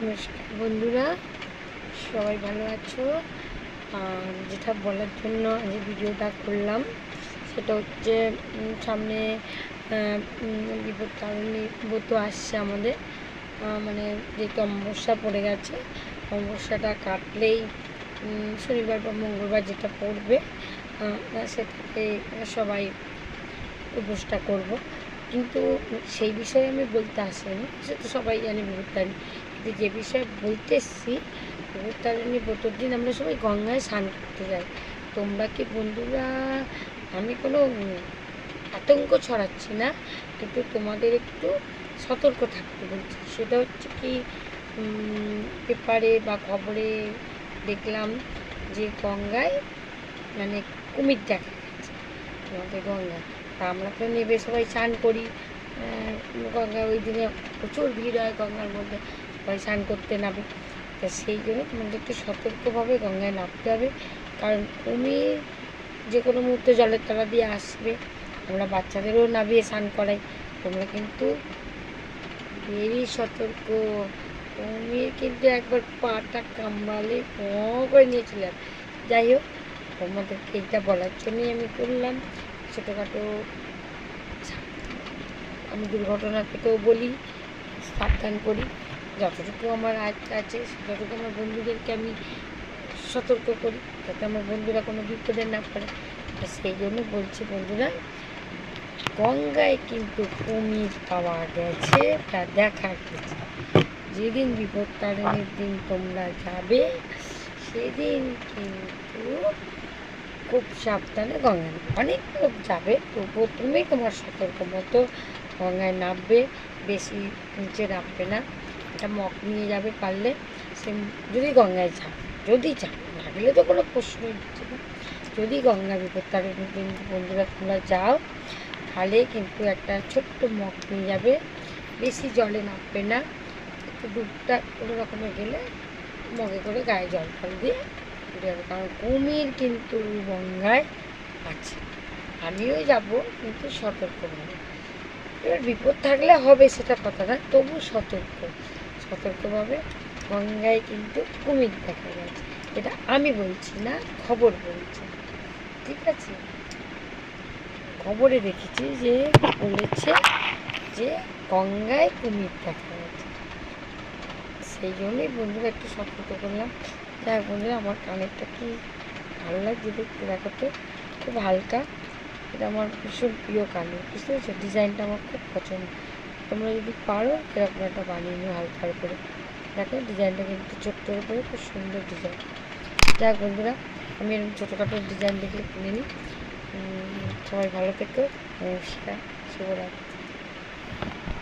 নমস্কার বন্ধুরা, সবাই ভালো আছো? আর যেটা বলার জন্য আজ ভিডিওটা করলাম সেটা হচ্ছে সামনে বিপত্তারিণী ব্রত আসছে আমাদের। মানে যেহেতু অমাবস্যা পড়ে গেছে, অমাবস্যাটা কাটলেই শনিবার বা মঙ্গলবার যেটা পড়বে সেটাকে সবাই উপোসটা করব। কিন্তু সেই বিষয়ে আমি বলতে আসিনি, সে তো সবাই জানে বিপত্তারিণী। কিন্তু যে বিষয়ে বলতে এসেছি, বিপত্তারিণী ব্রতর দিন আমরা সবাই গঙ্গায় স্নান করতে যাই। তোমরা কি বন্ধুরা, আমি কোনো আতঙ্ক ছড়াচ্ছি না, কিন্তু তোমাদের একটু সতর্ক থাকতে বলছি। সেটা হচ্ছে কি, পেপারে বা খবরে দেখলাম যে গঙ্গায় মানে কুমির দেখা গেছে আমাদের গঙ্গায়। তা আমরা তো নেবে সবাই স্নান করি গঙ্গায়। ওই দিনে প্রচুর ভিড় হয় গঙ্গার মধ্যে, সবাই স্নান করতে নামে। তা সেই জন্য তোমাদের একটু সতর্কভাবে গঙ্গায় নামতে হবে, কারণ কুমির যে কোনো মুহূর্তে জলের তলা দিয়ে আসবে। আমরা বাচ্চাদেরও নামিয়ে স্নান করাই, তোমরা কিন্তু ভেরি সতর্ক। কুমির কিন্তু একবার পাটা কামড়ালে করে নিয়ে চলে যাবে। যাই হোক, তোমাদেরকে এইটা বলার জন্যই আমি করলাম। ছোটোখাটো আমি দুর্ঘটনা থেকেও বলি, সাবধান করি। যতটুকু আমার আয়ত্তে আছে ততটুকু আমার বন্ধুদেরকে আমি সতর্ক করি, যাতে আমার বন্ধুরা কোনো বিপদে না পড়ে। সেই জন্য বলছি বন্ধুরা, গঙ্গায় কিন্তু কুমির পাওয়া গেছে, তা দেখা গেছে। যেদিন বিপত্তারিণীর দিন তোমরা যাবে সেদিন কিন্তু খুব সাবধানে গঙ্গায় নামবে। অনেক লোক যাবে, তবুও তুমি তোমার সতর্ক মতো গঙ্গায় নামবে, বেশি নিচে নামবে না। একটা মগ নিয়ে যাবে পারলে, সে যদি গঙ্গায় যাও, যদি যাও, না গেলে তো কোনো প্রশ্নই হচ্ছে না। যদি গঙ্গা বিপত্তারিণীর দিন বন্ধুরা তোমরা যাও, তাহলে কিন্তু একটা ছোট্ট মগ নিয়ে যাবে, বেশি জলে নামবে না, একটু ডুবটা কোনো রকমে গেলে মগে করে গায়ে জল ফল দিয়ে ঘুরে যাবে। কারণ কুমির কিন্তু গঙ্গায় আছে। আমিও যাব, কিন্তু সতর্কভাবে। এবার বিপদ থাকলে হবে সেটা কথা না, তবু সতর্কভাবে। গঙ্গায় কিন্তু কুমির দেখা গেছে, এটা আমি বলছি না, খবর বলছে, ঠিক আছে? খবরে দেখেছি যে বলেছে যে গঙ্গায় কুমির দেখা গেছে। সেই জন্যই বন্ধুরা একটু সতর্ক করলাম। যাই বন্ধুরা, আমার কানেরটা কি ভালো লাগছে দেখতে, দেখো তো, খুব হালকা। এটা আমার ভীষণ প্রিয় কানের, বুঝতে পেরেছো? ডিজাইনটা আমার খুব পছন্দ। তোমরা যদি পারো এরকম একটা বানিয়ে নিও হালকার করে। দেখো ডিজাইনটা কিন্তু ছোট্টোর উপরে খুব সুন্দর ডিজাইন। যাক বন্ধুরা, আমি এরকম ছোটোখাটো ডিজাইন দেখলে কিনে নিই। সবাই ভালো থেকো। নমস্কার, শুভরাত্রি।